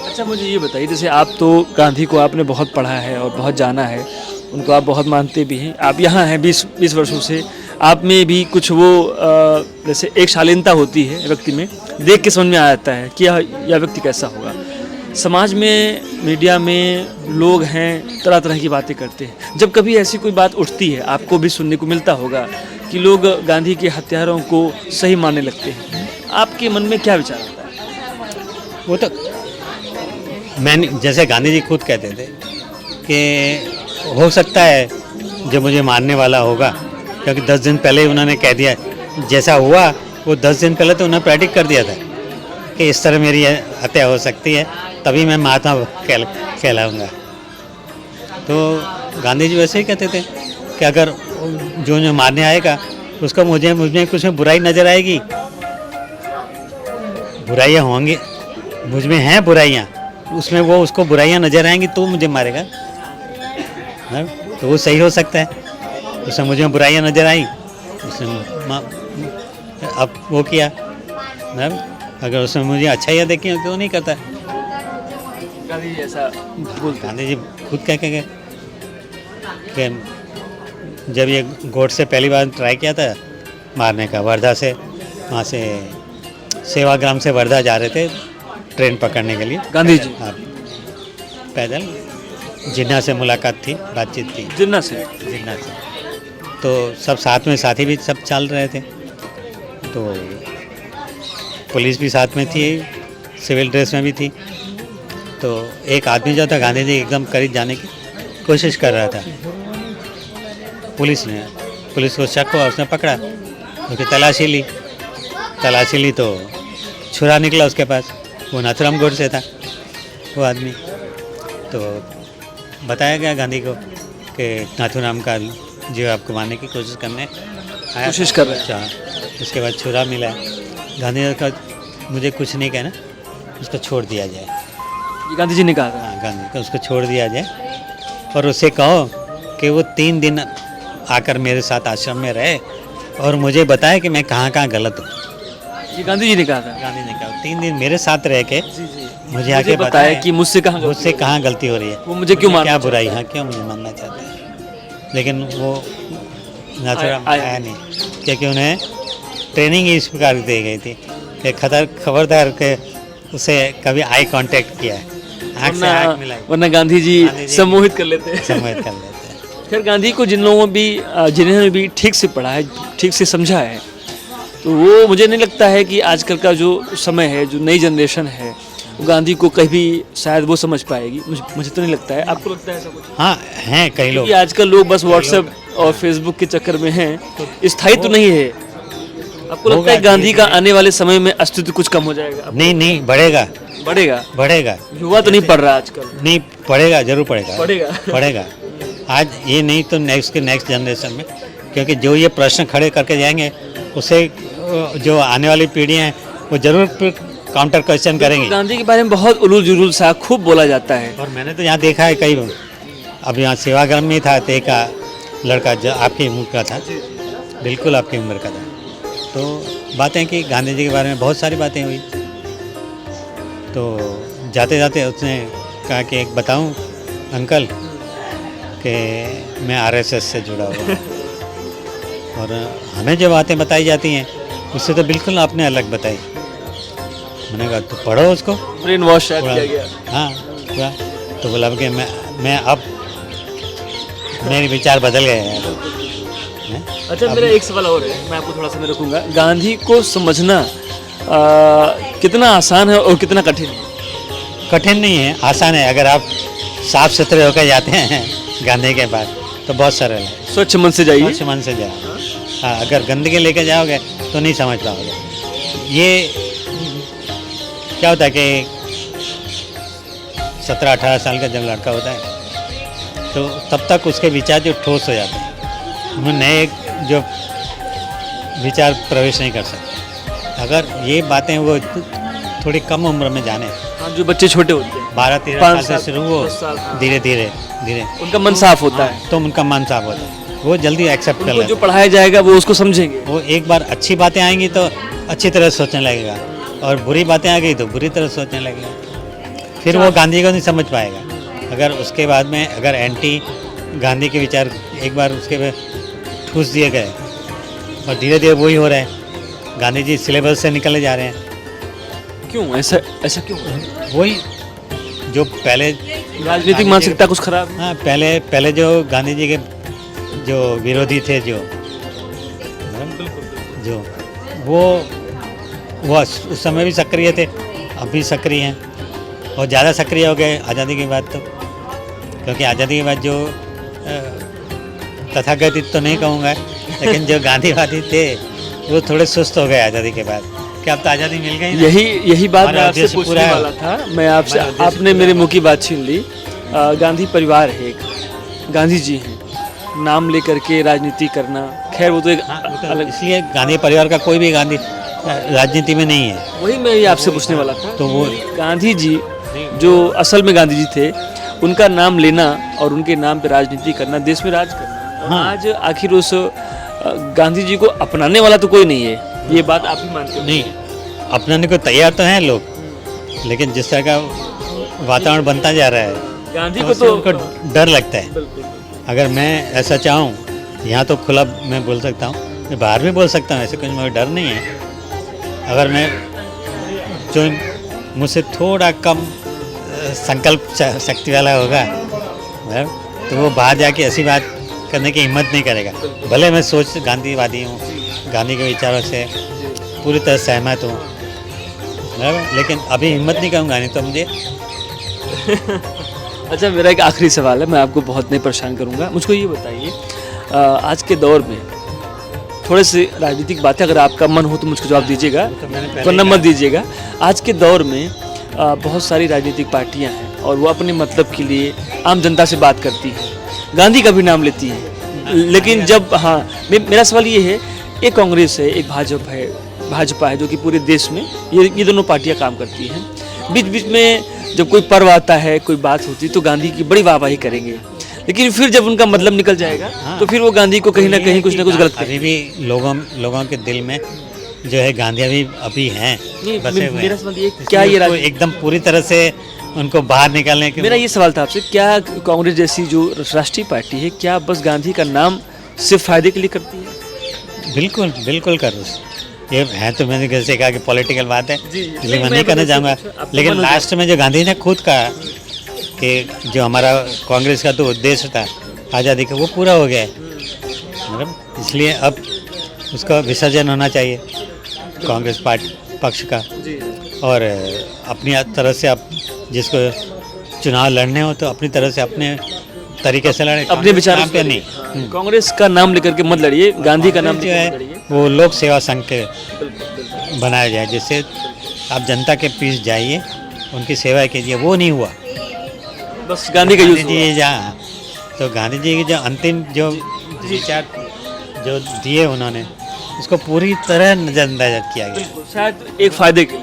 [SPEAKER 2] अच्छा, मुझे ये बताइए, जैसे आप तो गांधी को आपने बहुत पढ़ा है और बहुत जाना है, उनको आप बहुत मानते भी हैं, आप यहाँ हैं 20 वर्षों से, आप में भी कुछ वो जैसे एक शालीनता होती है व्यक्ति में, देख के समझ में आ जाता है कि यह व्यक्ति कैसा होगा। समाज में, मीडिया में लोग हैं, तरह तरह की बातें करते हैं। जब कभी ऐसी कोई बात उठती है, आपको भी सुनने को मिलता होगा कि लोग गांधी के हत्यारों को सही मानने लगते हैं, आपके मन में क्या विचार आता है?
[SPEAKER 1] वो तो जैसे गांधी जी खुद कहते थे कि हो सकता है जो मुझे मारने वाला होगा, क्योंकि 10 दिन पहले ही उन्होंने कह दिया, जैसा हुआ वो 10 दिन पहले तो उन्होंने प्रेडिक्ट कर दिया था कि इस तरह मेरी हत्या हो सकती है, तभी मैं महात्मा कहलाऊंगा। तो गांधी जी वैसे ही कहते थे कि अगर जो मारने आएगा उसको मुझमें कुछ बुराई नज़र आएगी, बुराइयाँ होंगी, मुझ में हैं बुराइयाँ, उसमें वो उसको बुराइयाँ नज़र आएंगी तो मुझे मारेगा। तो वो सही हो सकता है, उसमें मुझे बुराइयाँ नज़र आई, उसने अब वो किया। अगर उसमें मुझे अच्छाइयाँ देखी हो क्यों नहीं करता।
[SPEAKER 2] गांधी जी ऐसा बोलते,
[SPEAKER 1] गांधी जी खुद कह के गए कि जब ये गोट से पहली बार ट्राई किया था मारने का, वर्धा से, वहाँ से सेवाग्राम से वर्धा जा रहे थे ट्रेन पकड़ने के लिए,
[SPEAKER 2] गांधी जी
[SPEAKER 1] पैदल, जिन्ना से मुलाकात थी, बातचीत थी,
[SPEAKER 2] जिन्ना से,
[SPEAKER 1] तो सब साथ में, साथी भी सब चल रहे थे, तो पुलिस भी साथ में थी, सिविल ड्रेस में भी थी। तो एक आदमी जो था गांधी जी एकदम करीब जाने की कोशिश कर रहा था, पुलिस को शक हुआ, उसने पकड़ा, उसकी तलाशी ली तो छुरा निकला उसके पास, वो नाथुराम गोडसे था वो आदमी। तो बताया गया गांधी को कि नाथुराम का जो आपको मारने की कोशिश
[SPEAKER 2] कोशिश कर रहे हैं।
[SPEAKER 1] उसके बाद छुरा मिला, गांधी जी का मुझे कुछ नहीं कहना, उसको छोड़ दिया जाए,
[SPEAKER 2] ये गांधी जी ने कहा था।
[SPEAKER 1] हाँ, गांधी को उसको छोड़ दिया जाए और उससे कहो कि वो 3 दिन आकर मेरे साथ आश्रम में रहे और मुझे बताया कि मैं कहाँ कहाँ गलत हूँ।
[SPEAKER 2] ये गांधी जी ने कहा था।
[SPEAKER 1] गांधी ने कहा 3 दिन मेरे साथ रह के मुझे आके
[SPEAKER 2] बताया कि मुझसे कहाँ
[SPEAKER 1] गलती हो रही है,
[SPEAKER 2] वो मुझे क्यों मारना,
[SPEAKER 1] क्या बुराई, हाँ क्यों मुझे मारना चाहते हैं। लेकिन वो नाथुराम आया नहीं, क्योंकि उन्हें ट्रेनिंग ही इस प्रकार दी गई थी कि खबरदार के उसे कभी आई कांटेक्ट किया है, आँख से आँख मिलाई,
[SPEAKER 2] वरना गांधी जी सम्मोहित कर लेते हैं। खैर, गांधी को जिन्होंने भी ठीक से पढ़ा है, ठीक से समझा है, तो वो मुझे नहीं लगता है कि आजकल का जो समय है, जो नई जनरेशन है, वो गांधी को कभी शायद वो समझ पाएगी। मुझे तो नहीं लगता है। आपको लगता है ऐसा कुछ?
[SPEAKER 1] हाँ, हैं कई लोग।
[SPEAKER 2] आजकल लोग बस व्हाट्सएप और फेसबुक के चक्कर में हैं, स्थायित्व तो नहीं है। आपको लगता है गांधी का आने वाले समय में अस्तित्व कुछ कम हो जाएगा?
[SPEAKER 1] नहीं, बढ़ेगा।
[SPEAKER 2] बढ़ेगा।
[SPEAKER 1] बढ़ेगा।
[SPEAKER 2] युवा तो नहीं पढ़ रहा आजकल।
[SPEAKER 1] नहीं पढ़ेगा, जरूर पढ़ेगा।
[SPEAKER 2] पढ़ेगा।
[SPEAKER 1] पढ़ेगा। आज ये नहीं तो नेक्स्ट जनरेशन में, क्योंकि जो ये प्रश्न खड़े करके जाएंगे उससे जो आने वाली पीढ़ियाँ हैं वो जरूर काउंटर क्वेश्चन करेंगी।
[SPEAKER 2] गांधी के बारे में बहुत उलूल जुलूल सा खूब बोला जाता है।
[SPEAKER 1] और मैंने तो यहाँ देखा है कई, अब यहाँ सेवाग्राम में था तो एक लड़का जो आपकी उम्र का था, बिल्कुल आपकी उम्र का था, तो बातें की गांधी जी के बारे में बहुत सारी बातें हुई। तो जाते जाते उसने कहा कि एक बताऊं अंकल कि मैं आरएसएस से जुड़ा हुआ हूँ और हमें जो बातें बताई जाती हैं उससे तो बिल्कुल आपने अलग बताई। मैंने कहा तो पढ़ो उसको।
[SPEAKER 2] ब्रेन वॉश किया
[SPEAKER 1] पूरा।
[SPEAKER 2] गया।
[SPEAKER 1] हाँ पूरा। तो बोला कि मैं अब मेरे विचार बदल गए हैं। हैं?
[SPEAKER 2] अच्छा, मेरा एक सवाल और है, मैं आपको थोड़ा सा मैं रखूंगा। गांधी को समझना कितना आसान है और कितना कठिन है?
[SPEAKER 1] कठिन नहीं है, आसान है। अगर आप साफ सुथरे होकर जाते हैं गांधी के बाद तो बहुत सरल है।
[SPEAKER 2] स्वच्छ मन से जाइए।
[SPEAKER 1] स्वच्छ मन से जाओ। हाँ, अगर गंदगी लेकर जाओगे तो नहीं समझ पाओगे। ये क्या होता है कि 17-18 साल का जब लड़का होता है तो तब तक उसके विचार जो ठोस हो जाते हैं, उनमें नए जो विचार प्रवेश नहीं कर सकते। अगर ये बातें वो थोड़ी कम उम्र में जाने,
[SPEAKER 2] हाँ, जो बच्चे छोटे होते हैं
[SPEAKER 1] 12-13
[SPEAKER 2] 5
[SPEAKER 1] साल से शुरू हो,
[SPEAKER 2] 10 साल, हाँ।
[SPEAKER 1] धीरे धीरे धीरे
[SPEAKER 2] उनका मन साफ होता है,
[SPEAKER 1] तो उनका मन साफ होता है, वो जल्दी एक्सेप्ट कर
[SPEAKER 2] उनको
[SPEAKER 1] लेते
[SPEAKER 2] जो
[SPEAKER 1] हैं।
[SPEAKER 2] पढ़ाया जाएगा वो उसको समझेंगे।
[SPEAKER 1] वो एक बार अच्छी बातें आएंगी तो अच्छी तरह सोचने लगेगा, और बुरी बातें आ गई तो बुरी तरह सोचने लगेगा। फिर वो गांधी को नहीं समझ पाएगा। अगर उसके बाद में अगर एंटी गांधी के विचार एक बार उसके ठूस दिए गए और धीरे धीरे वही हो रहा है, गांधी जी सिलेबस से निकले जा रहे हैं।
[SPEAKER 2] क्यों ऐसा ऐसा क्यों?
[SPEAKER 1] वही जो पहले
[SPEAKER 2] राजनीतिक मानसिकता कुछ खराब है।
[SPEAKER 1] हाँ, पहले जो गांधी जी के जो विरोधी थे, जो वो उस समय भी सक्रिय थे, अब भी सक्रिय हैं और ज़्यादा सक्रिय हो गए आज़ादी के बाद। तो क्योंकि आज़ादी के बाद जो तथाकथित तो नहीं कहूँगा, लेकिन जो गांधीवादी थे वो थोड़े सुस्त हो गए आज़ादी के बाद। क्या अब तो आज़ादी मिल गई ना?
[SPEAKER 2] यही बात
[SPEAKER 1] हमारा
[SPEAKER 2] मैं आपसे
[SPEAKER 1] उद्देश्य
[SPEAKER 2] पूछने
[SPEAKER 1] पूरा है।
[SPEAKER 2] वाला था। मैं आपसे,
[SPEAKER 1] हमारा उद्देश्य
[SPEAKER 2] आपने मेरे मुंह की बात छीन ली। गांधी परिवार है एक, गांधी जी हैं, नाम लेकर के राजनीति करना, खैर वो तो एक
[SPEAKER 1] हाँ, वो तो
[SPEAKER 2] अलग।
[SPEAKER 1] इसलिए गांधी परिवार का कोई भी गांधी राजनीति में नहीं है।
[SPEAKER 2] वही मैं ये आपसे पूछने वाला था।
[SPEAKER 1] तो वो
[SPEAKER 2] गांधी जी जो असल में गांधी जी थे, उनका नाम लेना और उनके नाम पे राजनीति करना, देश में राज करना।
[SPEAKER 1] हाँ।
[SPEAKER 2] आज आखिर उस गांधी जी को अपनाने वाला तो कोई नहीं है, ये बात आप भी मानते हो?
[SPEAKER 1] नहीं, अपनाने को तैयार तो हैं लोग, लेकिन जिस तरह का वातावरण बनता जा रहा है
[SPEAKER 2] गांधी
[SPEAKER 1] तो
[SPEAKER 2] को
[SPEAKER 1] उससे
[SPEAKER 2] तो
[SPEAKER 1] उनको डर लगता है।
[SPEAKER 2] बिल्कुल।
[SPEAKER 1] अगर मैं ऐसा चाहूँ, यहाँ तो खुला मैं बोल सकता हूँ, मैं बाहर भी बोल सकता हूँ, ऐसे कुछ मुझे डर नहीं है। अगर मैं जो मुझसे थोड़ा कम संकल्प शक्ति वाला होगा तो वो बाहर जाके ऐसी बात करने की हिम्मत नहीं करेगा। भले मैं सोच गांधीवादी हूँ, गांधी के विचारों से पूरी तरह सहमत हूँ, लेकिन अभी हिम्मत नहीं करूँगा, नहीं तो मुझे
[SPEAKER 2] अच्छा, मेरा एक आखिरी सवाल है, मैं आपको बहुत नहीं परेशान करूंगा। मुझको ये बताइए, आज के दौर में थोड़े से राजनीतिक बातें अगर आपका मन हो तो मुझको जवाब दीजिएगा, वरना मत दीजिएगा। आज के दौर में बहुत सारी राजनीतिक पार्टियां हैं और वो अपने मतलब के लिए आम जनता से बात करती हैं, गांधी का भी नाम लेती हैं, लेकिन जब मेरा सवाल ये है, एक कांग्रेस है, एक भाजपा है जो कि पूरे देश में ये दोनों पार्टियां काम करती हैं। बीच बीच में जब कोई पर्व आता है, कोई बात होती है तो गांधी की बड़ी वाहवाही करेंगे, लेकिन फिर जब उनका मतलब निकल जाएगा तो फिर वो गांधी को कहीं ना कहीं कुछ ना कुछ गलत
[SPEAKER 1] अभी भी लोगों के दिल में जो है गांधी अभी हैं, बसे हुए
[SPEAKER 2] मेरा
[SPEAKER 1] हैं।
[SPEAKER 2] सवाल ये, क्या ये
[SPEAKER 1] उसको एकदम पूरी तरह से उनको बाहर निकालने के
[SPEAKER 2] मेरा ये सवाल था आपसे, क्या कांग्रेस जैसी जो राष्ट्रीय पार्टी है, क्या बस गांधी का नाम सिर्फ फायदे के लिए करती है?
[SPEAKER 1] बिल्कुल बिल्कुल करो। ये है तो मैंने जैसे कहा कि पॉलिटिकल बात है, इसलिए मैं
[SPEAKER 2] मैं
[SPEAKER 1] नहीं करना चाहूँगा,
[SPEAKER 2] आपको
[SPEAKER 1] लेकिन
[SPEAKER 2] मन हो
[SPEAKER 1] लास्ट में जो गांधी ने खुद कहा कि जो हमारा कांग्रेस का तो उद्देश्य था आज़ादी का, वो पूरा हो गया है। मतलब इसलिए अब उसका विसर्जन होना चाहिए कांग्रेस पार्टी पक्ष का, और अपनी तरह से आप जिसको चुनाव लड़ने हो तो अपनी तरह से अपने तरीके से लड़े,
[SPEAKER 2] अपने विचार
[SPEAKER 1] पे नहीं।
[SPEAKER 2] कांग्रेस का नाम लेकर के मत लड़िए, गांधी का नाम
[SPEAKER 1] जो है वो लोक सेवा संघ के बनाया जाए, जिससे आप जनता के बीच जाइए उनकी सेवा कीजिए, वो नहीं हुआ।
[SPEAKER 2] बस गांधी का यूज
[SPEAKER 1] गांधी जी जहाँ, तो गांधी जी की जो अंतिम जो विचार जो दिए उन्होंने, उसको पूरी तरह नज़रअंदाज किया गया।
[SPEAKER 2] शायद एक फायदे के लिए।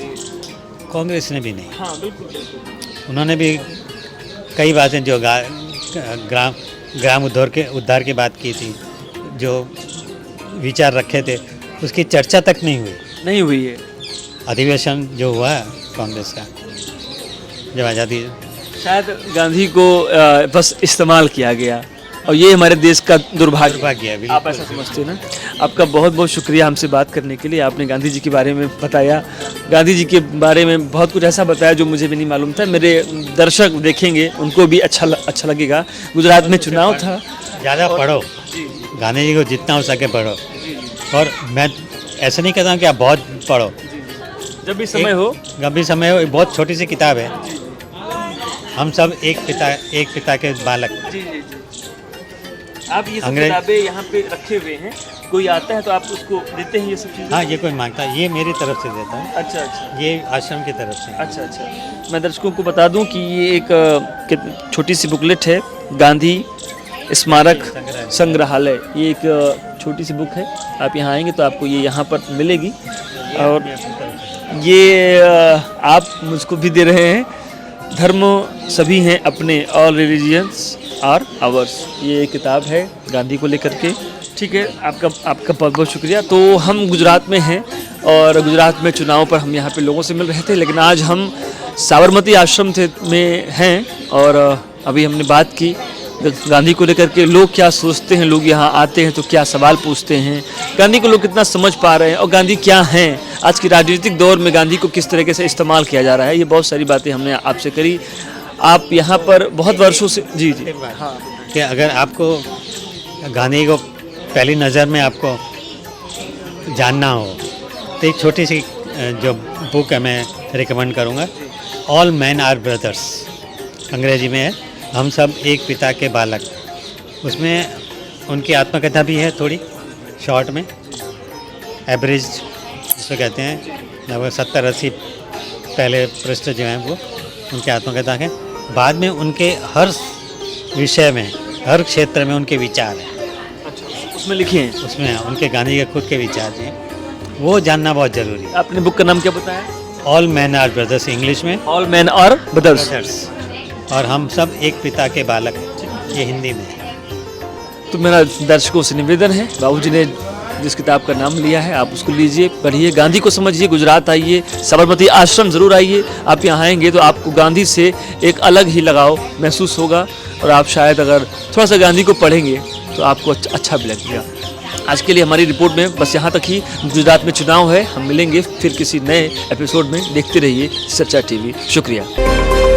[SPEAKER 1] कांग्रेस ने भी नहीं,
[SPEAKER 2] हाँ बिल्कुल।
[SPEAKER 1] उन्होंने भी कई बातें जो ग्राम उद्धार की बात की थी, जो विचार रखे थे, उसकी चर्चा तक नहीं हुई
[SPEAKER 2] है।
[SPEAKER 1] अधिवेशन जो हुआ कांग्रेस का जब आज़ादी,
[SPEAKER 2] शायद गांधी को बस इस्तेमाल किया गया, और ये हमारे देश का दुर्भाग्य
[SPEAKER 1] है। बिल्कुल।
[SPEAKER 2] आप ऐसा समझते हैं ना। आपका बहुत बहुत शुक्रिया हमसे बात करने के लिए। आपने गांधी जी के बारे में बताया, गांधी जी के बारे में बहुत कुछ ऐसा बताया जो मुझे भी नहीं मालूम था। मेरे दर्शक देखेंगे, उनको भी अच्छा लगेगा। गुजरात में चुनाव था।
[SPEAKER 1] ज़्यादा पढ़ो, गांधी जी को जितना हो सके पढ़ो, और मैं ऐसा नहीं कहता हूँ कि आप बहुत पढ़ो,
[SPEAKER 2] जब भी समय हो।
[SPEAKER 1] एक बहुत छोटी सी किताब है, हम सब एक पिता के बालक।
[SPEAKER 2] आप ये सब किताबें यहाँ पे रखे हुए हैं, कोई आता है तो आप उसको देते हैं ये सब चीज़ें?
[SPEAKER 1] हाँ, ये कोई मांगता है, ये मेरी तरफ से देता है।
[SPEAKER 2] अच्छा।
[SPEAKER 1] ये आश्रम की तरफ से।
[SPEAKER 2] अच्छा। मैं दर्शकों को बता दूं कि ये एक छोटी सी बुकलेट है, गांधी स्मारक संग्रहालय। ये एक छोटी सी बुक है। आप यहाँ आएंगे तो आपको ये यहाँ पर मिलेगी, और ये आप मुझको भी दे रहे हैं। धर्म सभी हैं अपने, ऑल रिलीजियंस आर आवर्स। ये एक किताब है गांधी को लेकर के। ठीक है, आपका बहुत बहुत शुक्रिया। तो हम गुजरात में हैं, और गुजरात में चुनाव पर हम यहाँ पे लोगों से मिल रहे थे, लेकिन आज हम साबरमती आश्रम में हैं, और अभी हमने बात की गांधी को लेकर के। लोग क्या सोचते हैं, लोग यहाँ आते हैं तो क्या सवाल पूछते हैं, गांधी को लोग कितना समझ पा रहे हैं, और गांधी क्या हैं, आज की राजनीतिक दौर में गांधी को किस तरीके से इस्तेमाल किया जा रहा है। ये बहुत सारी बातें हमने आपसे करी। आप यहाँ पर बहुत वर्षों से। जी।
[SPEAKER 1] हाँ, कि अगर आपको गांधी को पहली नज़र में आपको जानना हो, तो एक छोटी सी जो बुक है मैं रिकमेंड करूँगा, ऑल मैन आर ब्रदर्स, अंग्रेजी में है, हम सब एक पिता के बालक। उसमें उनकी आत्मकथा भी है, थोड़ी शॉर्ट में, एवरेज जिसको कहते हैं, लगभग 70-80 पहले पृष्ठ जो हैं वो उनकी आत्मकथा है। बाद में उनके हर विषय में, हर क्षेत्र में उनके विचार हैं।
[SPEAKER 2] अच्छा, उसमें लिखे हैं? उसमें
[SPEAKER 1] उनके गांधी के खुद के विचार हैं, वो जानना बहुत ज़रूरी है।
[SPEAKER 2] आपने बुक का नाम क्या बताया?
[SPEAKER 1] All man are brothers, English में
[SPEAKER 2] ऑल मैन आर ब्रदर्स,
[SPEAKER 1] और हम सब एक पिता के बालक, ये हिंदी में।
[SPEAKER 2] तो मेरा दर्शकों से निवेदन है, बाबूजी ने जिस किताब का नाम लिया है आप उसको लीजिए, पढ़िए, गांधी को समझिए। गुजरात आइए, साबरमती आश्रम ज़रूर आइए। आप यहाँ आएंगे तो आपको गांधी से एक अलग ही लगाव महसूस होगा, और आप शायद अगर थोड़ा सा गांधी को पढ़ेंगे तो आपको अच्छा भी लगेगा। आज के लिए हमारी रिपोर्ट में बस यहाँ तक ही। गुजरात में चुनाव है, हम मिलेंगे फिर किसी नए एपिसोड में। देखते रहिए चर्चा टीवी। शुक्रिया।